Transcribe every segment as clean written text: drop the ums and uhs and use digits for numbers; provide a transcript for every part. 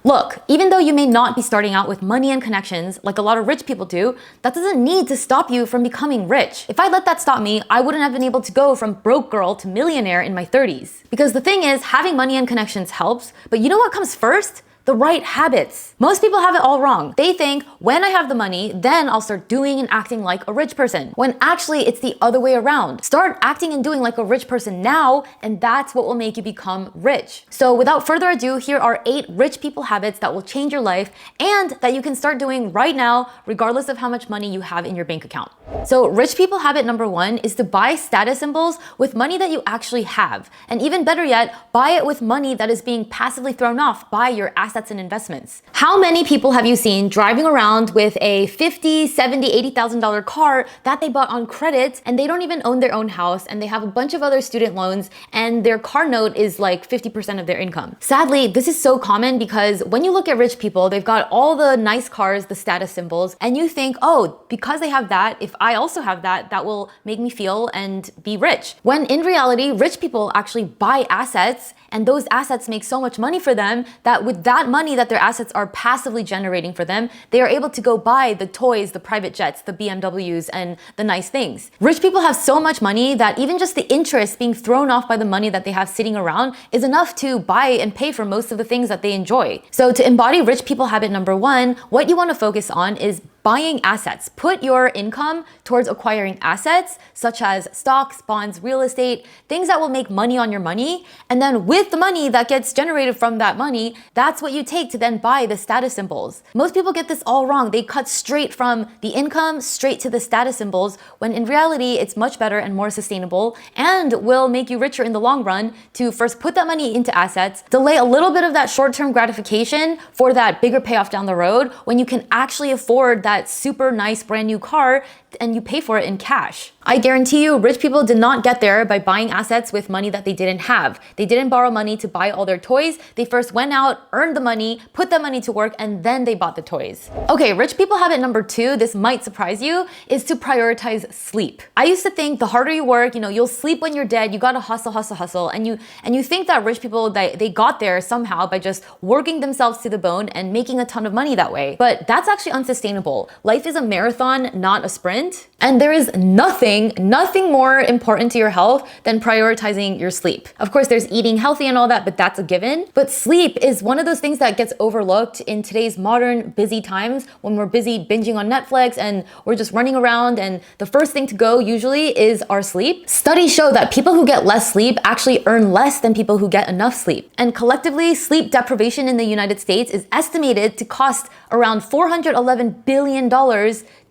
Look, even though you may not be starting out with money and connections like a lot of rich people do, that doesn't need to stop you from becoming rich. If I let that stop me, I wouldn't have been able to go from broke girl to millionaire in my 30s. Because the thing is, having money and connections helps, but you know what comes first? The right habits. Most people have it all wrong. They think, when I have the money, then I'll start doing and acting like a rich person. When actually it's the other way around. Start acting and doing like a rich person now, and that's what will make you become rich. So without further ado, here are 8 rich people habits that will change your life and that you can start doing right now, regardless of how much money you have in your bank account. So rich people habit number 1 is to buy status symbols with money that you actually have. And even better yet, buy it with money that is being passively thrown off by your assets and investments. How many people have you seen driving around with a $50,000, $70,000, $80,000 car that they bought on credit, and they don't even own their own house, and they have a bunch of other student loans, and their car note is like 50% of their income? Sadly, this is so common because when you look at rich people, they've got all the nice cars, the status symbols, and you think, oh, because they have that, if I also have that, that will make me feel and be rich. When in reality, rich people actually buy assets, and those assets make so much money for them that with that money that their assets are passively generating for them, they are able to go buy the toys, the private jets, the BMWs, and the nice things. Rich people have so much money that even just the interest being thrown off by the money that they have sitting around is enough to buy and pay for most of the things that they enjoy. So to embody rich people habit number 1, what you want to focus on is buying assets. Put your income towards acquiring assets such as stocks, bonds, real estate, things that will make money on your money. And then with the money that gets generated from that money, that's what you take to then buy the status symbols. Most people get this all wrong. They cut straight from the income straight to the status symbols, when in reality, it's much better and more sustainable and will make you richer in the long run to first put that money into assets, delay a little bit of that short-term gratification for that bigger payoff down the road when you can actually afford that super nice brand new car and you pay for it in cash. I guarantee you, rich people did not get there by buying assets with money that they didn't have. They didn't borrow money to buy all their toys. They first went out, earned the money, put that money to work, and then they bought the toys. Okay, rich people habit number 2, this might surprise you, is to prioritize sleep. I used to think the harder you work, you'll sleep when you're dead, you gotta hustle, hustle, hustle. And you think that rich people, they got there somehow by just working themselves to the bone and making a ton of money that way. But that's actually unsustainable. Life is a marathon, not a sprint. And there is nothing more important to your health than prioritizing your sleep. Of course, there's eating healthy and all that, but that's a given. But sleep is one of those things that gets overlooked in today's modern busy times when we're busy binging on Netflix and we're just running around, and the first thing to go usually is our sleep. Studies show that people who get less sleep actually earn less than people who get enough sleep. And collectively, sleep deprivation in the United States is estimated to cost around $411 billion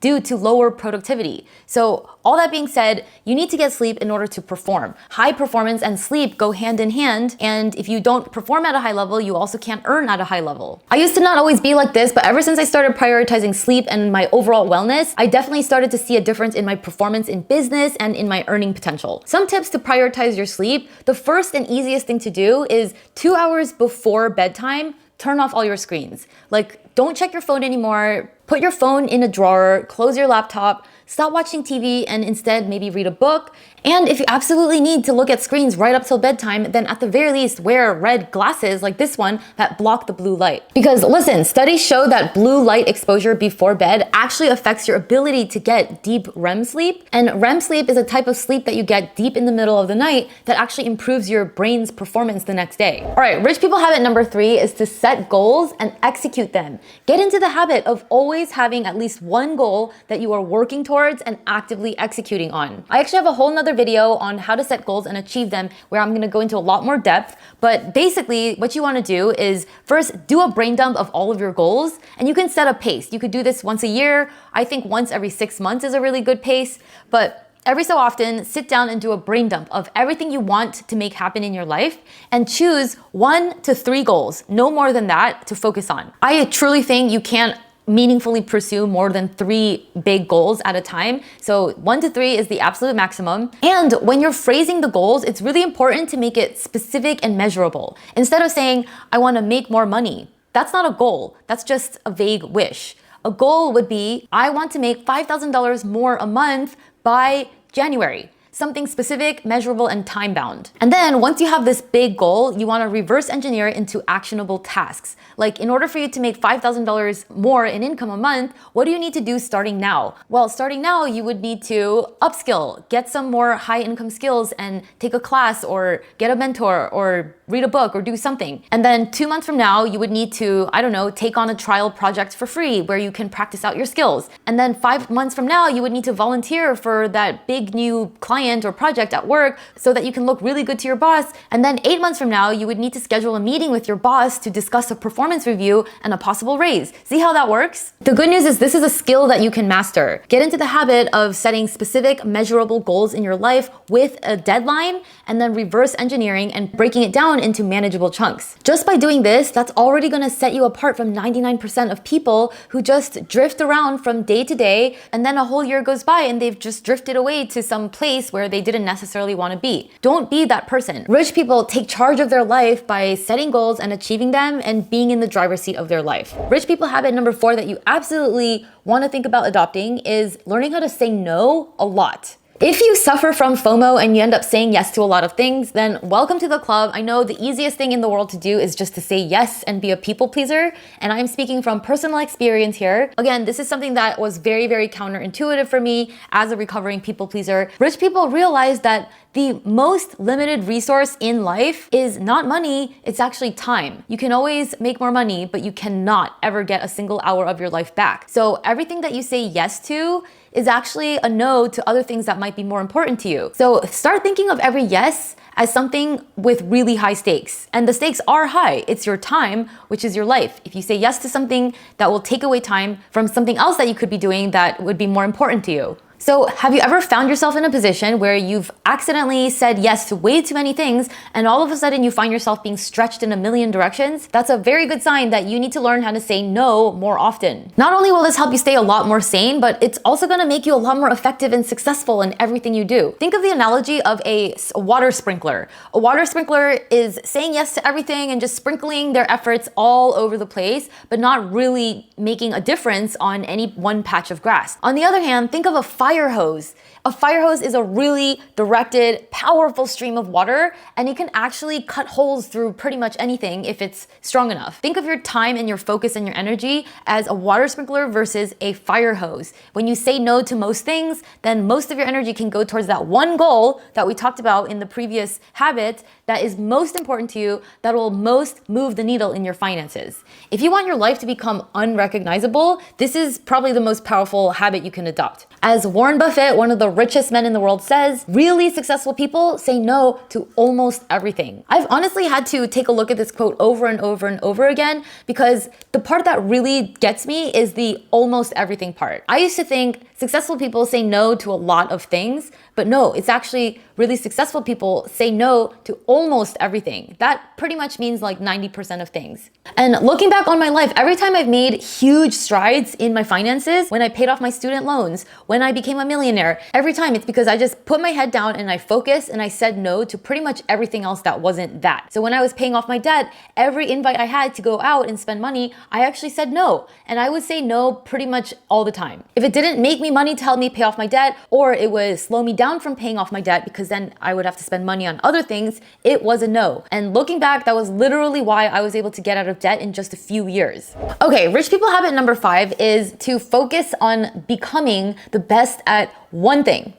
due to lower productivity. So all that being said, you need to get sleep in order to perform. High performance and sleep go hand in hand, and if you don't perform at a high level, you also can't earn at a high level. I used to not always be like this, but ever since I started prioritizing sleep and my overall wellness, I definitely started to see a difference in my performance in business and in my earning potential. Some tips to prioritize your sleep. The first and easiest thing to do is 2 hours before bedtime, turn off all your screens. Like, don't check your phone anymore. Put your phone in a drawer, close your laptop, stop watching TV, and instead maybe read a book. And if you absolutely need to look at screens right up till bedtime, then at the very least wear red glasses like this one that block the blue light. Because listen, studies show that blue light exposure before bed actually affects your ability to get deep REM sleep. And REM sleep is a type of sleep that you get deep in the middle of the night that actually improves your brain's performance the next day. All right, rich people habit number 3 is to set goals and execute them. Get into the habit of always having at least one goal that you are working towards and actively executing on. I actually have a whole nother video on how to set goals and achieve them where I'm gonna go into a lot more depth, but basically what you wanna do is first do a brain dump of all of your goals, and you can set a pace. You could do this once a year. I think once every 6 months is a really good pace, but every so often, sit down and do a brain dump of everything you want to make happen in your life and choose 1 to 3 goals, no more than that, to focus on. I truly think you can't meaningfully pursue more than 3 big goals at a time. So 1 to 3 is the absolute maximum. And when you're phrasing the goals, it's really important to make it specific and measurable. Instead of saying, I want to make more money, that's not a goal. That's just a vague wish. A goal would be, I want to make $5,000 more a month by January. something specific, measurable, and time-bound. And then once you have this big goal, you want to reverse engineer it into actionable tasks. Like, in order for you to make $5,000 more in income a month, what do you need to do starting now? Well, starting now, you would need to upskill, get some more high income skills and take a class or get a mentor or read a book or do something. And then 2 months from now, you would need to, I don't know, take on a trial project for free where you can practice out your skills. And then 5 months from now, you would need to volunteer for that big new client or project at work so that you can look really good to your boss. And then 8 months from now, you would need to schedule a meeting with your boss to discuss a performance review and a possible raise. See how that works? The good news is this is a skill that you can master. Get into the habit of setting specific measurable goals in your life with a deadline and then reverse engineering and breaking it down into manageable chunks. Just by doing this, that's already going to set you apart from 99% of people who just drift around from day to day, and then a whole year goes by and they've just drifted away to some place where they didn't necessarily want to be. Don't be that person. Rich people take charge of their life by setting goals and achieving them and being in the driver's seat of their life. Rich people habit number 4 that you absolutely want to think about adopting is learning how to say no a lot. If you suffer from FOMO and you end up saying yes to a lot of things, then welcome to the club. I know the easiest thing in the world to do is just to say yes and be a people pleaser. And I'm speaking from personal experience here. Again, this is something that was very, very counterintuitive for me as a recovering people pleaser. Rich people realize that the most limited resource in life is not money, it's actually time. You can always make more money, but you cannot ever get a single hour of your life back. So everything that you say yes to is actually a no to other things that might be more important to you. So start thinking of every yes as something with really high stakes. And the stakes are high. It's your time, which is your life. If you say yes to something that will take away time from something else that you could be doing that would be more important to you. So have you ever found yourself in a position where you've accidentally said yes to way too many things and all of a sudden you find yourself being stretched in a million directions? That's a very good sign that you need to learn how to say no more often. Not only will this help you stay a lot more sane, but it's also going to make you a lot more effective and successful in everything you do. Think of the analogy of a water sprinkler. A water sprinkler is saying yes to everything and just sprinkling their efforts all over the place, but not really making a difference on any one patch of grass. On the other hand, think of a fire hose. A fire hose is a really directed, powerful stream of water, and it can actually cut holes through pretty much anything if it's strong enough. Think of your time and your focus and your energy as a water sprinkler versus a fire hose. When you say no to most things, then most of your energy can go towards that one goal that we talked about in the previous habit that is most important to you, that will most move the needle in your finances. If you want your life to become unrecognizable, this is probably the most powerful habit you can adopt. As Warren Buffett, one of the richest men in the world, says, really successful people say no to almost everything. I've honestly had to take a look at this quote over and over and over again because the part that really gets me is the almost everything part. I used to think successful people say no to a lot of things, but no, it's actually really successful people say no to almost everything. That pretty much means like 90% of things. And looking back on my life, every time I've made huge strides in my finances, when I paid off my student loans, when I became a millionaire, every time it's because I just put my head down and I focused and I said no to pretty much everything else that wasn't that. So when I was paying off my debt, every invite I had to go out and spend money, I actually said no. And I would say no pretty much all the time. If it didn't make me money to help me pay off my debt, or it would slow me down from paying off my debt because then I would have to spend money on other things, it was a no. And looking back, that was literally why I was able to get out of debt in just a few years. Okay, rich people habit number 5 is to focus on becoming the best at one thing.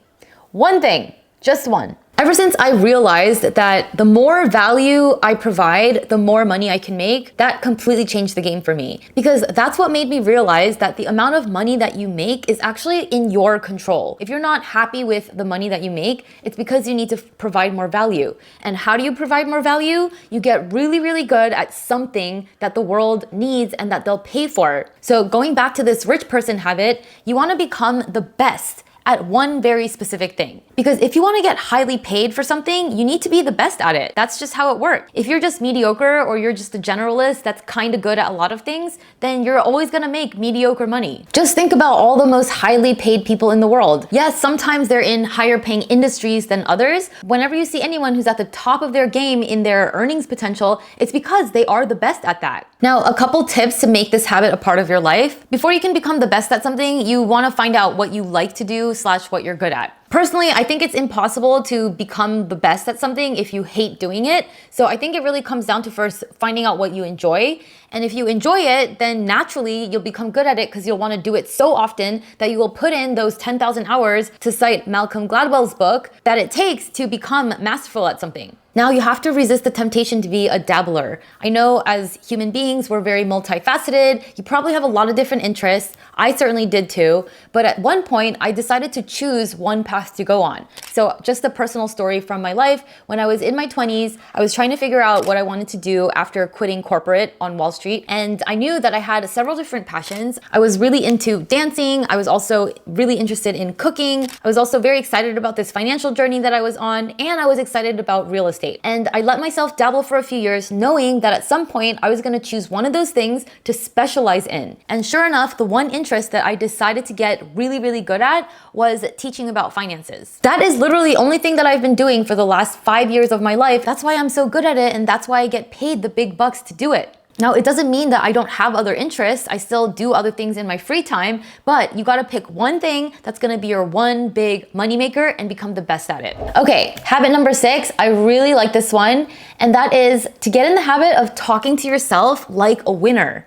One thing, just one. Ever since I realized that the more value I provide, the more money I can make, that completely changed the game for me. Because that's what made me realize that the amount of money that you make is actually in your control. If you're not happy with the money that you make, it's because you need to provide more value. And how do you provide more value? You get really, really good at something that the world needs and that they'll pay for. So going back to this rich person habit, you want to become the best at one very specific thing. Because if you want to get highly paid for something, you need to be the best at it. That's just how it works. If you're just mediocre or you're just a generalist that's kind of good at a lot of things, then you're always gonna make mediocre money. Just think about all the most highly paid people in the world. Yes, sometimes they're in higher paying industries than others. Whenever you see anyone who's at the top of their game in their earnings potential, it's because they are the best at that. Now, a couple tips to make this habit a part of your life. Before you can become the best at something, you want to find out what you like to do / what you're good at. Personally, I think it's impossible to become the best at something if you hate doing it. So I think it really comes down to first finding out what you enjoy. And if you enjoy it, then naturally you'll become good at it because you'll want to do it so often that you will put in those 10,000 hours, to cite Malcolm Gladwell's book, that it takes to become masterful at something. Now, you have to resist the temptation to be a dabbler. I know as human beings, we're very multifaceted. You probably have a lot of different interests. I certainly did too. But at one point, I decided to choose one path to go on. So just a personal story from my life. When I was in my 20s, I was trying to figure out what I wanted to do after quitting corporate on Wall Street. And I knew that I had several different passions. I was really into dancing. I was also really interested in cooking. I was also very excited about this financial journey that I was on. And I was excited about real estate. And I let myself dabble for a few years, knowing that at some point I was going to choose one of those things to specialize in. And sure enough, the one interest that I decided to get really, really good at was teaching about finances. That is literally the only thing that I've been doing for the last 5 years of my life. That's why I'm so good at it, and that's why I get paid the big bucks to do it. Now, it doesn't mean that I don't have other interests. I still do other things in my free time, but you gotta pick one thing that's gonna be your one big moneymaker and become the best at it. Okay, habit number 6, I really like this one, and that is to get in the habit of talking to yourself like a winner.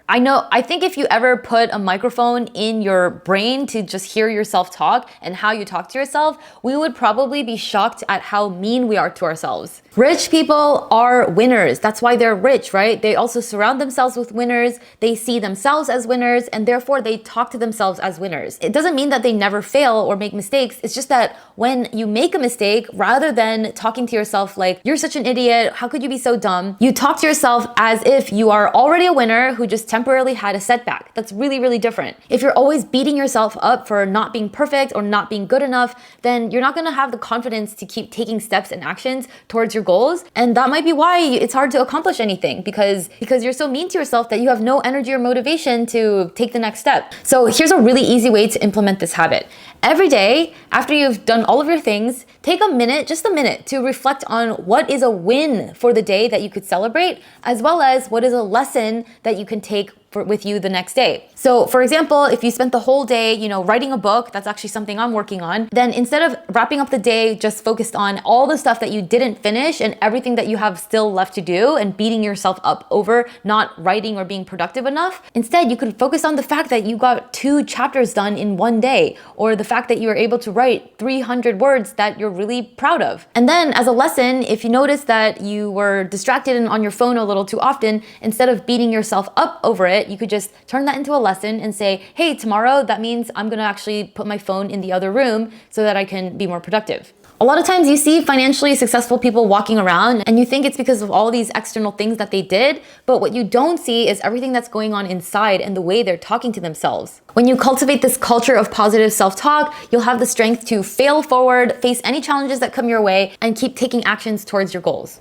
I think if you ever put a microphone in your brain to just hear yourself talk and how you talk to yourself, we would probably be shocked at how mean we are to ourselves. Rich people are winners. That's why they're rich, right? They also surround themselves with winners. They see themselves as winners, and therefore they talk to themselves as winners. It doesn't mean that they never fail or make mistakes. It's just that when you make a mistake, rather than talking to yourself like, you're such an idiot, how could you be so dumb? You talk to yourself as if you are already a winner who just temporarily had a setback. That's really, really different. If you're always beating yourself up for not being perfect or not being good enough, then you're not gonna have the confidence to keep taking steps and actions towards your goals. And that might be why it's hard to accomplish anything, because you're so mean to yourself that you have no energy or motivation to take the next step. So here's a really easy way to implement this habit. Every day, after you've done all of your things, take a minute, just a minute, to reflect on what is a win for the day that you could celebrate, as well as what is a lesson that you can take with you the next day. So for example, if you spent the whole day, writing a book, that's actually something I'm working on, then instead of wrapping up the day just focused on all the stuff that you didn't finish and everything that you have still left to do and beating yourself up over not writing or being productive enough, instead you could focus on the fact that you got 2 chapters done in one day, or the fact that you were able to write 300 words that you're really proud of. And then as a lesson, if you notice that you were distracted and on your phone a little too often, instead of beating yourself up over it, you could just turn that into a lesson and say, hey, tomorrow that means I'm gonna actually put my phone in the other room so that I can be more productive. A lot of times you see financially successful people walking around and you think it's because of all these external things that they did, but what you don't see is everything that's going on inside and the way they're talking to themselves. When you cultivate this culture of positive self-talk, you'll have the strength to fail forward, face any challenges that come your way, and keep taking actions towards your goals.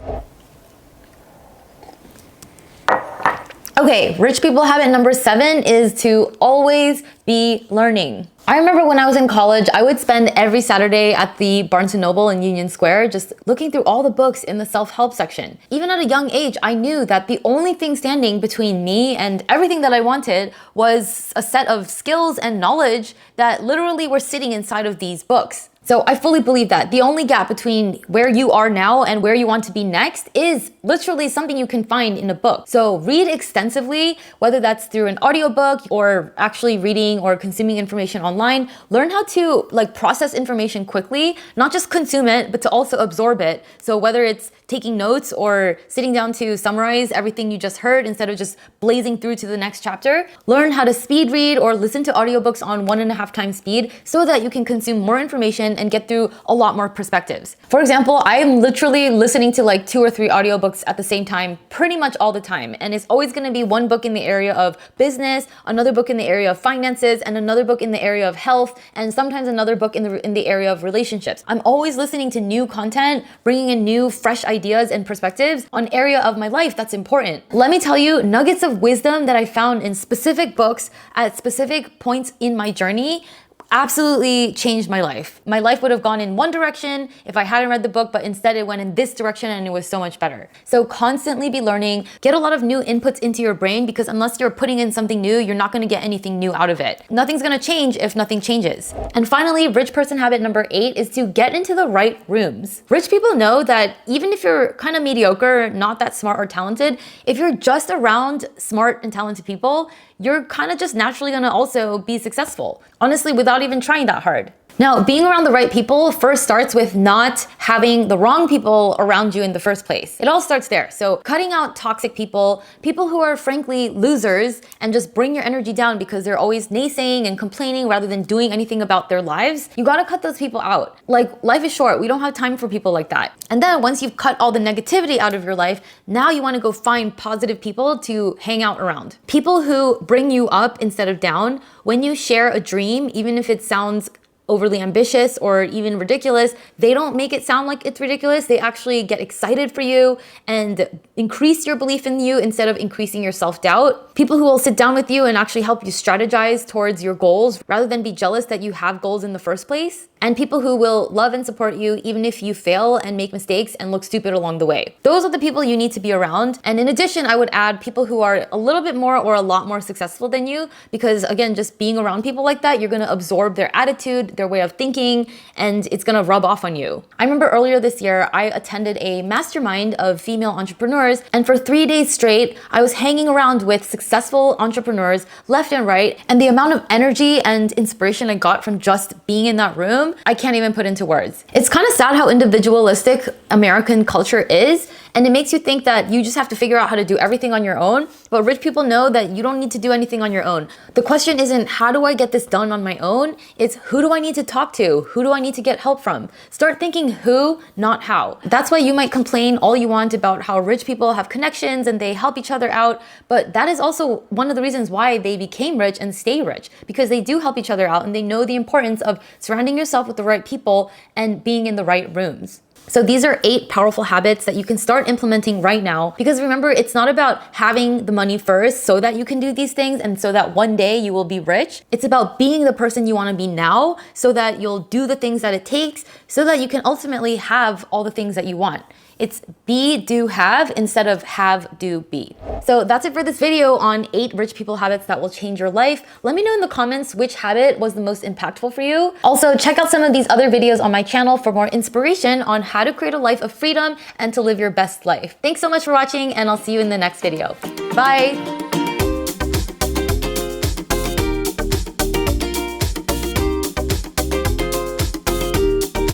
Okay, rich people habit number 7 is to always be learning. I remember when I was in college, I would spend every Saturday at the Barnes & Noble in Union Square just looking through all the books in the self-help section. Even at a young age, I knew that the only thing standing between me and everything that I wanted was a set of skills and knowledge that literally were sitting inside of these books. So I fully believe that the only gap between where you are now and where you want to be next is literally something you can find in a book. So read extensively, whether that's through an audiobook or actually reading or consuming information online. Learn how to process information quickly, not just consume it, but to also absorb it. So whether it's taking notes or sitting down to summarize everything you just heard instead of just blazing through to the next chapter, learn how to speed read or listen to audiobooks on 1.5 times speed so that you can consume more information and get through a lot more perspectives. For example, I'm literally listening to 2 or 3 audiobooks at the same time pretty much all the time. And it's always gonna be one book in the area of business, another book in the area of finances, and another book in the area of health, and sometimes another book in the area of relationships. I'm always listening to new content, bringing in new, fresh ideas and perspectives on area of my life that's important. Let me tell you, nuggets of wisdom that I found in specific books at specific points in my journey absolutely changed my life. My life would have gone in one direction if I hadn't read the book, but instead it went in this direction and it was so much better. So constantly be learning, get a lot of new inputs into your brain, because unless you're putting in something new, you're not gonna get anything new out of it. Nothing's gonna change if nothing changes. And finally, rich person habit number 8 is to get into the right rooms. Rich people know that even if you're kind of mediocre, not that smart or talented, if you're just around smart and talented people, you're kind of just naturally gonna also be successful, honestly, without even trying that hard. Now, being around the right people first starts with not having the wrong people around you in the first place. It all starts there. So cutting out toxic people, people who are frankly losers and just bring your energy down because they're always naysaying and complaining rather than doing anything about their lives, you gotta cut those people out. Like, life is short. We don't have time for people like that. And then once you've cut all the negativity out of your life, now you wanna go find positive people to hang out around. People who bring you up instead of down. When you share a dream, even if it sounds overly ambitious or even ridiculous, they don't make it sound like it's ridiculous. They actually get excited for you and increase your belief in you instead of increasing your self-doubt. People who will sit down with you and actually help you strategize towards your goals rather than be jealous that you have goals in the first place. And people who will love and support you even if you fail and make mistakes and look stupid along the way. Those are the people you need to be around. And in addition, I would add people who are a little bit more or a lot more successful than you, because again, just being around people like that, you're gonna absorb their attitude, their way of thinking, and it's gonna rub off on you. I remember earlier this year, I attended a mastermind of female entrepreneurs, and for 3 days straight, I was hanging around with successful entrepreneurs left and right, and the amount of energy and inspiration I got from just being in that room, I can't even put into words. It's kind of sad how individualistic American culture is, and it makes you think that you just have to figure out how to do everything on your own, but rich people know that you don't need to do anything on your own. The question isn't, how do I get this done on my own? It's, who do I need to talk to? Who do I need to get help from? Start thinking who, not how. That's why you might complain all you want about how rich people have connections and they help each other out, but that is also one of the reasons why they became rich and stay rich, because they do help each other out and they know the importance of surrounding yourself with the right people and being in the right rooms. So these are 8 powerful habits that you can start implementing right now, because remember, it's not about having the money first so that you can do these things and so that one day you will be rich. It's about being the person you want to be now so that you'll do the things that it takes so that you can ultimately have all the things that you want. It's be, do, have instead of have, do, be. So that's it for this video on 8 rich people habits that will change your life. Let me know in the comments which habit was the most impactful for you. Also, check out some of these other videos on my channel for more inspiration on how to create a life of freedom and to live your best life. Thanks so much for watching, and I'll see you in the next video. Bye.